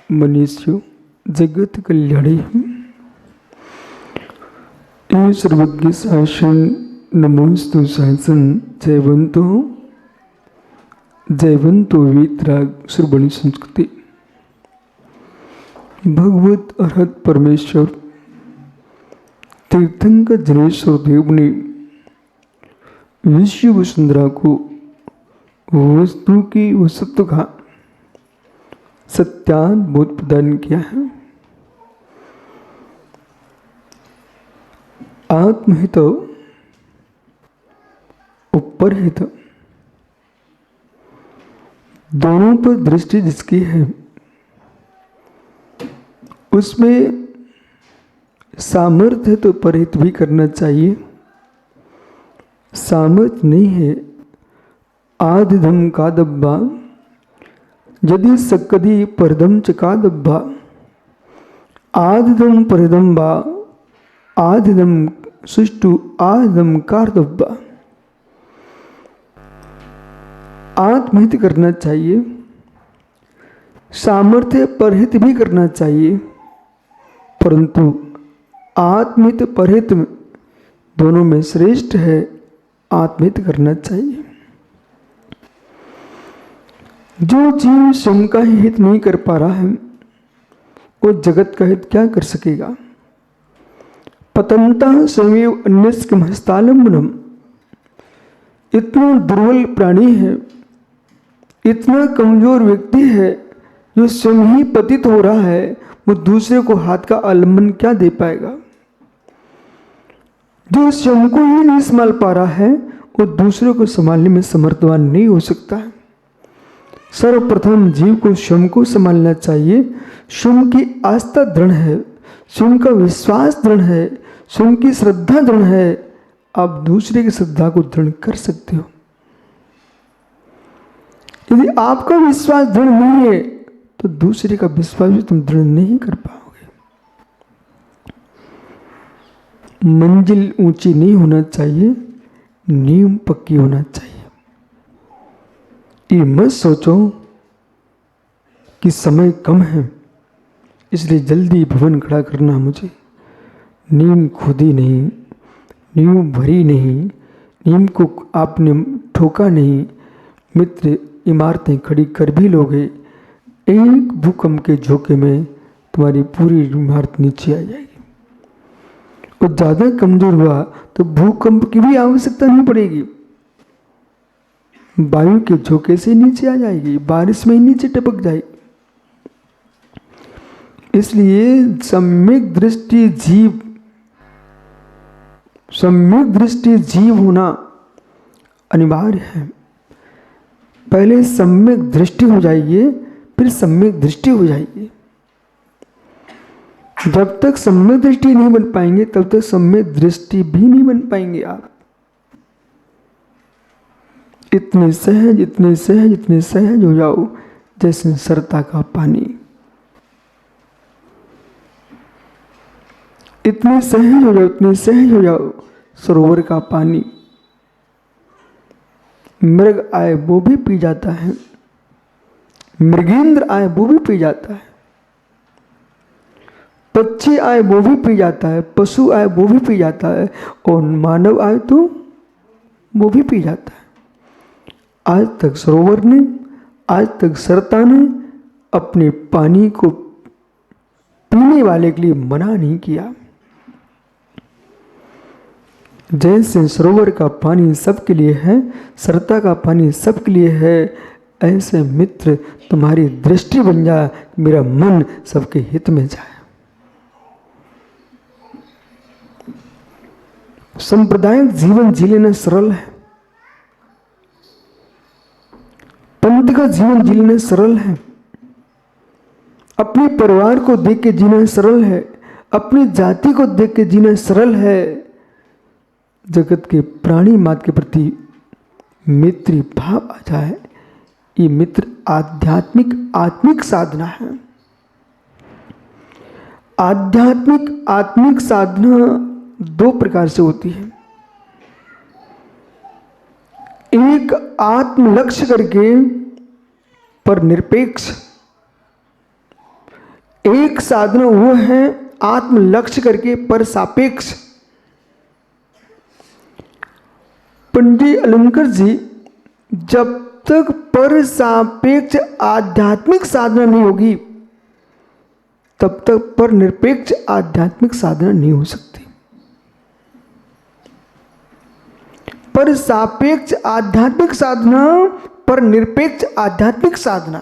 मनुष्य जगत कल्याणी हे सर्वज्ञ शासन नमोस्तु शासन जयवंतो वीतराग श्रवणी संस्कृति। भगवत अरहत परमेश्वर तीर्थंकर जनेश्वर देव ने विश्व वसुंधरा को वस्तु की वस्तु का सत्यानुभूत प्रदान किया है। आत्महित उपरहित दोनों पर दृष्टि जिसकी है उसमें सामर्थ्य तो परहित भी करना चाहिए। सामर्थ्य नहीं है आदिधम का दब्बा यदि सक्कदी परदम चका दब्बा आदिदम परदम्बा आदिदम सुष्टु आदिदम कारदब्बा। आत्महित करना चाहिए, सामर्थ्य परहित भी करना चाहिए, परंतु आत्महित परहित दोनों में श्रेष्ठ है आत्महित करना चाहिए। जो जीव स्वयं का ही हित नहीं कर पा रहा है वो जगत का हित क्या कर सकेगा। पतंता स्वयं अन्यस्क हस्तालंबनम। इतना दुर्बल प्राणी है, इतना कमजोर व्यक्ति है जो स्वयं ही पतित हो रहा है, वो दूसरे को हाथ का आलंबन क्या दे पाएगा। जो स्वयं को ही नहीं संभाल पा रहा है वो दूसरे को संभालने में समर्थवान नहीं हो सकता है। सर्वप्रथम जीव को स्वयं को संभालना चाहिए। स्वयं की आस्था दृढ़ है, स्वयं का विश्वास दृढ़ है, स्वयं की श्रद्धा दृढ़ है, आप दूसरे की श्रद्धा को दृढ़ कर सकते हो। यदि आपका विश्वास दृढ़ नहीं है तो दूसरे का विश्वास भी तुम दृढ़ नहीं कर पाओगे। मंजिल ऊंची नहीं होना चाहिए, नींव पक्की होना चाहिए। ये मत सोचो कि समय कम है इसलिए जल्दी भवन खड़ा करना मुझे। नींव खोदी नहीं, नींव भरी नहीं, नींव को आपने ठोका नहीं, मित्र इमारतें खड़ी कर भी लोगे, एक भूकंप के झोंके में तुम्हारी पूरी इमारत नीचे आ जाएगी। और ज़्यादा कमजोर हुआ तो भूकंप की भी आवश्यकता नहीं पड़ेगी, वायु के झोंके से नीचे आ जाएगी, बारिश में ही नीचे टपक जाएगी। इसलिए सम्यक दृष्टि जीव होना अनिवार्य है। पहले सम्यक दृष्टि हो जाइए, फिर सम्यक दृष्टि हो जाइए। जब तक सम्यक दृष्टि नहीं बन पाएंगे तब तक सम्यक दृष्टि भी नहीं बन पाएंगे आप। इतने सहज हो जाओ जैसे सरता का पानी। इतने सहज हो जाओ सरोवर का पानी। मृग आए वो भी पी जाता है, मृगेंद्र आए वो भी पी जाता है, पक्षी आए वो भी पी जाता है, पशु आए वो भी पी जाता है, और मानव आए तो वो भी पी जाता है। आज तक सरोवर ने, आज तक सरता ने अपने पानी को पीने वाले के लिए मना नहीं किया। जैसे सरोवर का पानी सबके लिए है, सरता का पानी सबके लिए है, ऐसे मित्र तुम्हारी दृष्टि बन जाए, मेरा मन सबके हित में जाए। सांप्रदायिक जीवन जी लेना सरल है, पंथ का जीवन जी लेना सरल है, अपने परिवार को देख के जीना सरल है, अपनी जाति को देख के जीना सरल है। जगत के प्राणी मात्र के प्रति मित्री भाव आ जाए, ये मित्र आत्मिक साधना है। आत्मिक साधना दो प्रकार से होती है। एक आत्म लक्ष्य करके पर निरपेक्ष एक साधना वो है आत्म लक्ष्य करके पर सापेक्ष। पंडित अलंकर जी, जब तक पर सापेक्ष आध्यात्मिक साधना नहीं होगी तब तक पर निरपेक्ष आध्यात्मिक साधना नहीं हो सकती। पर सापेक्ष आध्यात्मिक साधना, पर निरपेक्ष आध्यात्मिक साधना।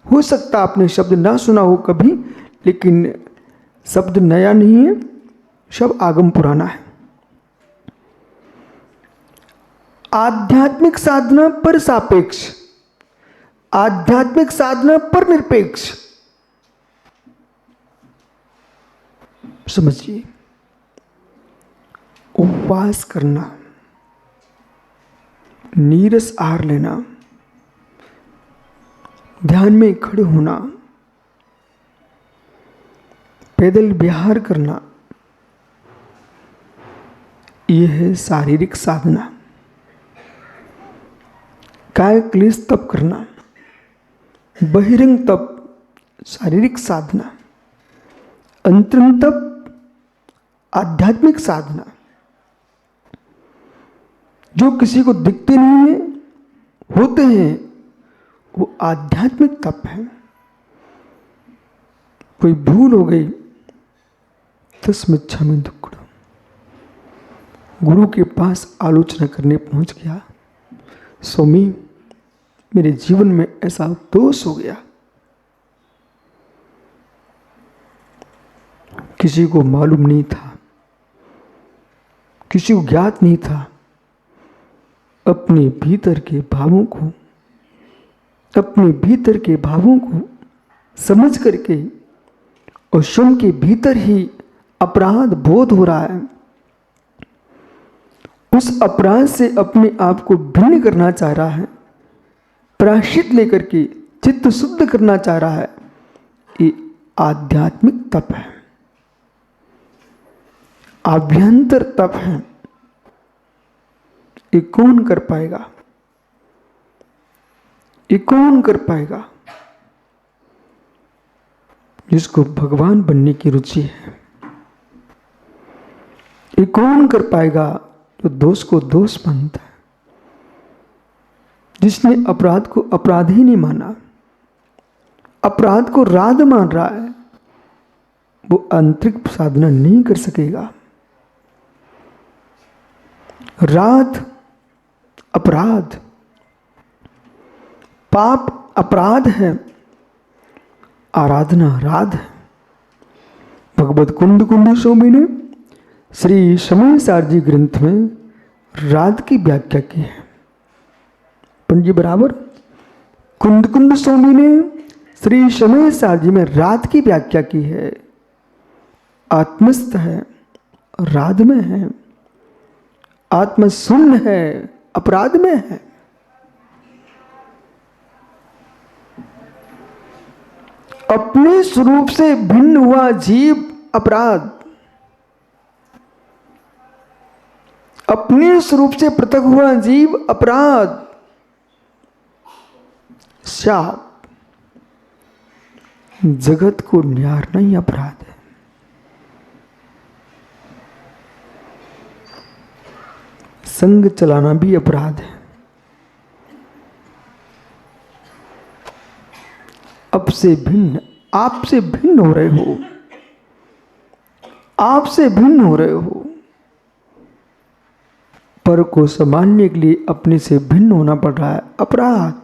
हो सकता आपने शब्द ना सुना हो कभी, लेकिन शब्द नया नहीं है, शब्द आगम पुराना है। आध्यात्मिक साधना पर सापेक्ष, आध्यात्मिक साधना पर निरपेक्ष। समझिए, उपवास करना, नीरस आहार लेना, ध्यान में खड़े होना, पैदल विहार करना, यह है शारीरिक साधना। काय क्लेश तप करना, बहिरंग तप शारीरिक साधना, अंतरंग तप आध्यात्मिक साधना। जो किसी को दिखते नहीं है, होते हैं, वो आध्यात्मिक तप है। कोई भूल हो गई, तस्मिच्छामि दुक्कडम, गुरु के पास आलोचना करने पहुंच गया, स्वामी मेरे जीवन में ऐसा दोष हो गया। किसी को मालूम नहीं था, किसी को ज्ञात नहीं था। अपने भीतर के भावों को, अपने भीतर के भावों को समझ करके और स्वयं के भीतर ही अपराध बोध हो रहा है। उस अपराध से अपने आप को भिन्न करना चाह रहा है, प्रायश्चित लेकर के चित्त शुद्ध करना चाह रहा है। ये आध्यात्मिक तप है, आभ्यंतर तप है। ये कौन कर पाएगा? ये कौन कर पाएगा? जिसको भगवान बनने की रुचि है। ये कौन कर पाएगा? जो दोष को दोष मानता है, जिसने अपराध को अपराध ही नहीं माना, अपराध को राध मान रहा है, वो आंतरिक साधना नहीं कर सकेगा। राध अपराध, पाप अपराध है, आराधना राध है। भगवत कुंद कुंड स्वामी ने श्री समय सार जी ग्रंथ में राध की व्याख्या की है। पंडित बराबर कुंद कुंड स्वामी ने श्री समय सार जी में राध की व्याख्या की है। आत्मस्थ है, राध में है, आत्मशून्य है, अपराध में है। अपने स्वरूप से भिन्न हुआ जीव अपराध, अपने स्वरूप से पृथक हुआ जीव अपराध, शाप। जगत को निहारना ही अपराध है। संग चलाना भी अपराध है। अब से भिन्न, आपसे भिन्न हो रहे हो, आपसे भिन्न हो रहे हो। पर को संभालने के लिए अपने से भिन्न होना पड़ रहा है, अपराध।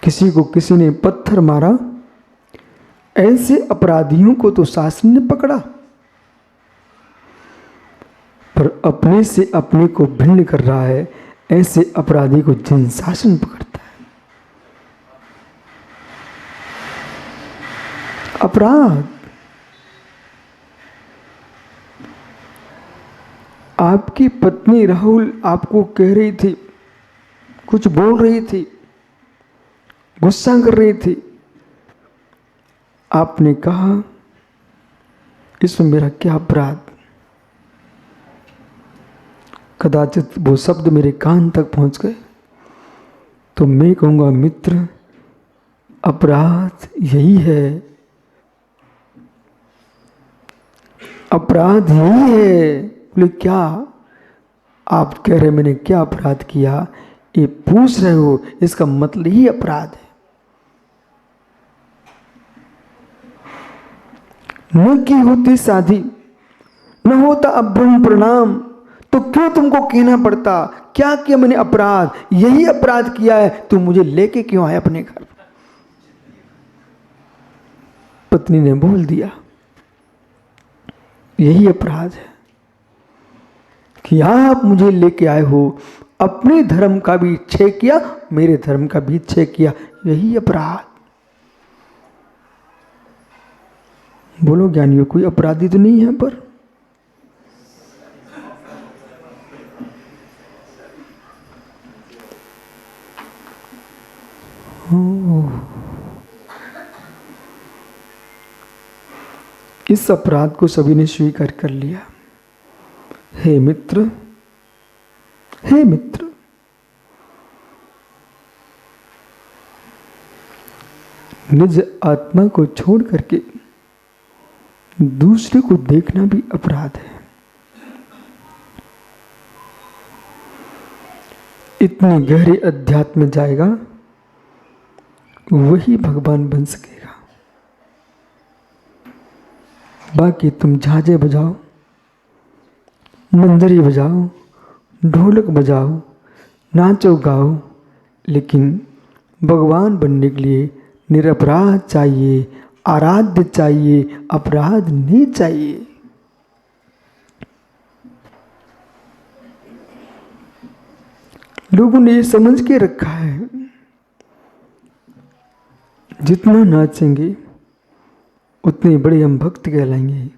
किसी को किसी ने पत्थर मारा, ऐसे अपराधियों को तो शासन ने पकड़ा, पर अपने से अपने को भिन्न कर रहा है, ऐसे अपराधी को जन शासन पकड़ता है। अपराध। आपकी पत्नी राहुल आपको कह रही थी, कुछ बोल रही थी, गुस्सा कर रही थी। आपने कहा इसमें मेरा क्या अपराध? कदाचित वो शब्द मेरे कान तक पहुंच गए, तो मैं कहूँगा मित्र, अपराध यही है, अपराध यही है। बोले क्या? आप कह रहे मैंने क्या अपराध किया, ये पूछ रहे हो, इसका मतलब ही अपराध है। न की होती शादी, न होता अभ्रम प्रणाम, तो क्यों तुमको कहना पड़ता? क्या किया मैंने अपराध? यही अपराध किया है, तुम मुझे लेके क्यों आए अपने घर? पत्नी ने बोल दिया, यही अपराध है कि आप मुझे लेके आए हो, अपने धर्म का भी छेद किया, मेरे धर्म का भी छेद किया, यही अपराध। बोलो ज्ञानियों, कोई अपराधी तो नहीं है पर? इस अपराध को सभी ने स्वीकार कर लिया। हे मित्र, हे मित्र, निज आत्मा को छोड़ करके दूसरे को देखना भी अपराध है। इतने गहरे अध्यात्म में जाएगा वही भगवान बन सकेगा। बाकी तुम झांझे बजाओ, मंजरी बजाओ, ढोलक बजाओ, नाचो गाओ, लेकिन भगवान बनने के लिए निरपराध चाहिए, आराध्य चाहिए, अपराध नहीं चाहिए। लोगों ने ये समझ के रखा है, जितना नाचेंगे उतने बड़े हम भक्त कहलाएंगे।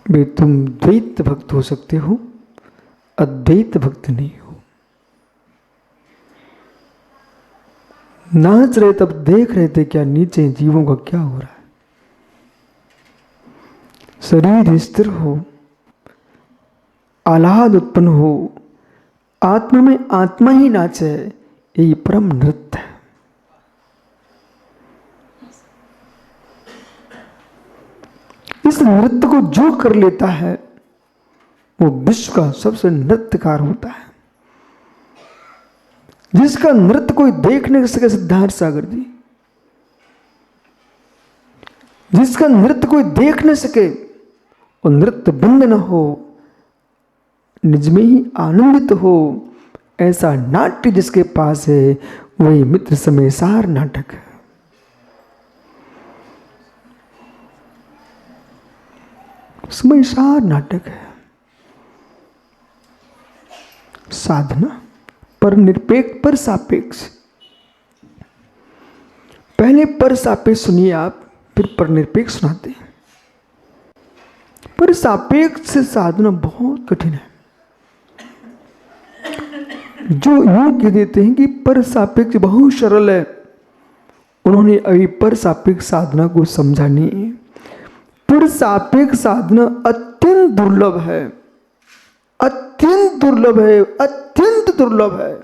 वे तुम द्वैत भक्त हो सकते हो, अद्वैत भक्त नहीं हो। नाच रहे तब देख रहे थे क्या नीचे जीवों का क्या हो रहा है। शरीर स्थिर हो, आह्लाद उत्पन्न हो, आत्मा में आत्मा ही नाचे, यही परम नृत्य है। इस नृत्य को जो कर लेता है वो विश्व का सबसे नृत्यकार होता है। जिसका नृत्य कोई देख नहीं सके, सिद्धार्थ सागर जी, जिसका नृत्य कोई देख न सके और नृत्य बंद न हो, निज में ही आनंदित हो, ऐसा नाट्य जिसके पास है वही मित्र समय सार नाटक है। समय सार नाटक है। साधना पर निरपेक्ष, पर सापेक्ष। पहले पर सापेक्ष सुनिए आप, फिर पर निरपेक्ष सुनाते हैं। पर सापेक्ष से साधना बहुत कठिन है। जो यूं कह देते हैं कि पर सापेक्ष बहुत सरल है, उन्होंने अभी पर सापेक्ष साधना को समझा नहीं। पर सापेक्ष साधना अत्यंत दुर्लभ है, अत्यंत दुर्लभ है, अत्यंत दुर्लभ है।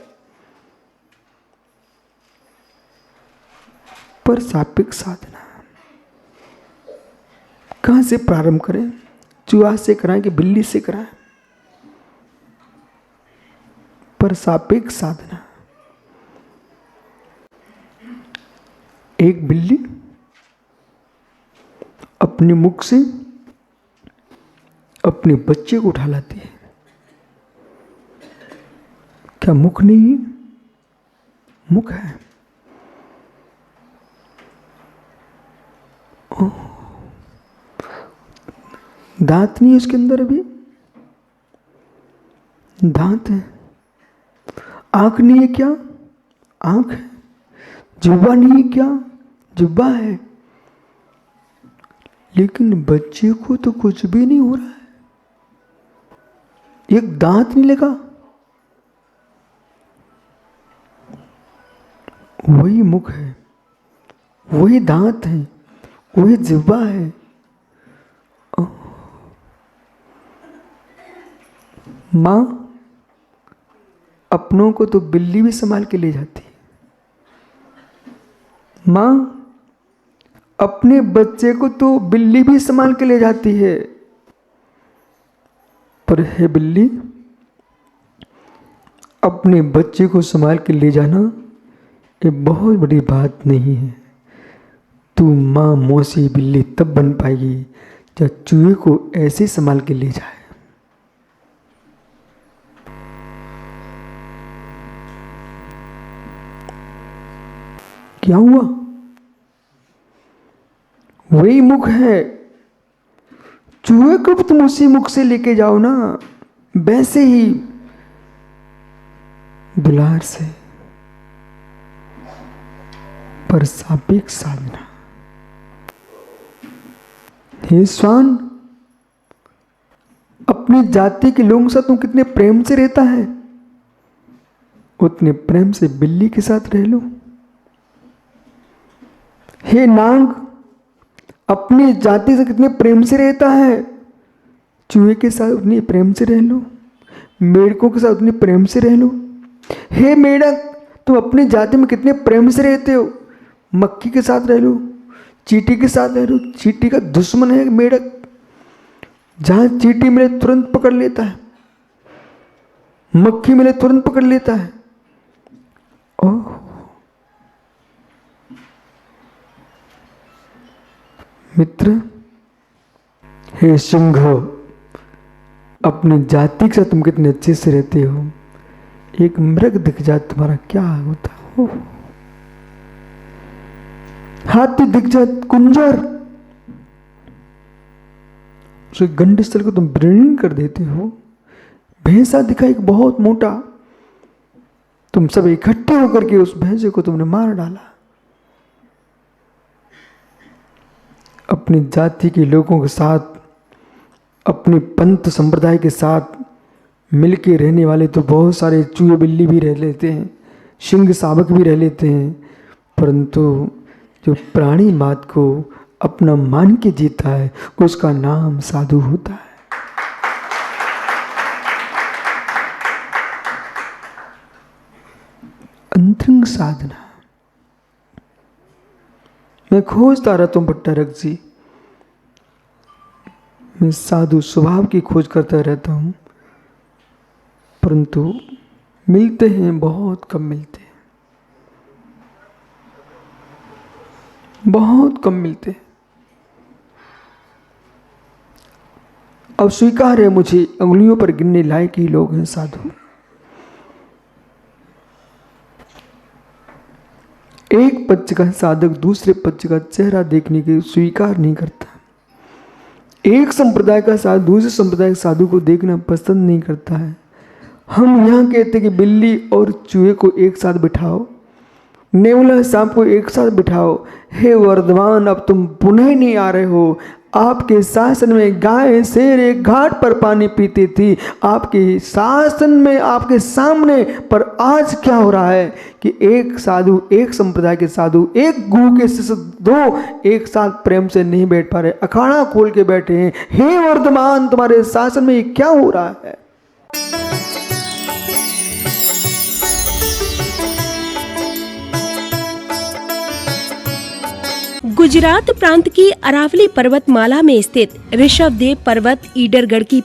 पर सापेक्ष साधना कहां से प्रारंभ करें? चूहा से कराएं कि बिल्ली से कराएं? पर सापेक्ष साधना, एक बिल्ली अपने मुख से अपने बच्चे को उठा लाती है। क्या मुख नहीं है? मुख है। दांत नहीं है उसके अंदर, अभी दांत है। आंख नहीं है क्या? आंख है। जिह्वा नहीं है क्या? जिह्वा है। लेकिन बच्चे को तो कुछ भी नहीं हो रहा है, एक दांत नहीं लगा। वही मुख है, वही दांत है, वही जिह्वा है। मां अपनों को तो बिल्ली भी संभाल के ले जाती है। माँ, अपने बच्चे को तो बिल्ली भी संभाल के ले जाती है, पर है बिल्ली, अपने बच्चे को संभाल के ले जाना ये बहुत बड़ी बात नहीं है। तू माँ मौसी बिल्ली तब बन पाएगी जब चूहे को ऐसे संभाल के ले जाए। क्या हुआ? वही मुख है, चूहे को तुम उसी मुख से लेके जाओ ना, वैसे ही दुलार से, पर सापेक्ष साधना। हे स्वान, अपनी जाति के लोगों के साथ तुम कितने प्रेम से रहता है, उतने प्रेम से बिल्ली के साथ रह लो। हे नाग, अपनी जाति से कितने प्रेम से रहता है, चूहे के साथ उतनी प्रेम से रह लो, मेढकों के साथ उतनी प्रेम से रह लो। हे मेढक, तुम अपनी जाति में कितने प्रेम से रहते हो, मक्खी के साथ रह लो, चींटी के साथ रह लो। चींटी का दुश्मन है मेढक, जहां चींटी मिले तुरंत पकड़ लेता है, मक्खी मिले तुरंत पकड़ लेता है। ओह, मित्र, हे सिंह, अपनी जाति के साथ तुम कितने अच्छे से रहते हो। एक मृग दिख जाए तुम्हारा क्या होता हो, हाथी दिख जाए, कुंजर, उस गंड स्थल को तुम विलीन कर देते हो। भैंसा दिखा एक बहुत मोटा, तुम सब इकट्ठे होकर के उस भैंसे को तुमने मार डाला। अपनी जाति के लोगों के साथ, अपनी पंथ संप्रदाय के साथ मिलके रहने वाले तो बहुत सारे चूहे बिल्ली भी रह लेते हैं, सिंह शावक भी रह लेते हैं, परंतु जो प्राणी मात को अपना मान के जीता है उसका नाम साधु होता है। अंतरंग साधना। मैं खोजता रहता हूँ भट्टारक जी, मैं साधु स्वभाव की खोज करता रहता हूँ, परंतु मिलते हैं बहुत कम, मिलते हैं बहुत कम मिलते हैं। अब स्वीकार है मुझे, अंगुलियों पर गिनने लायक ही लोग हैं साधु। एक पक्ष का साधक दूसरे पक्ष का चेहरा देखने के स्वीकार नहीं करता। एक संप्रदाय का साधु दूसरे संप्रदाय के साधु को देखना पसंद नहीं करता है। हम यहाँ कहते कि बिल्ली और चूहे को एक साथ बिठाओ, नेवला सांप को एक साथ बिठाओ। हे वर्धमान, अब तुम पुनः नहीं आ रहे हो। आपके शासन में गाय शेर एक घाट पर पानी पीती थी, आपके शासन में आपके सामने, पर आज क्या हो रहा है कि एक साधु, एक संप्रदाय के साधु, एक गुरु के शिष्य दो एक साथ प्रेम से नहीं बैठ पा रहे, अखाड़ा खोल के बैठे हैं। हे वर्धमान, तुम्हारे शासन में ये क्या हो रहा है? गुजरात प्रांत की अरावली पर्वतमाला में स्थित ऋषभदेव पर्वत ईडरगढ़ की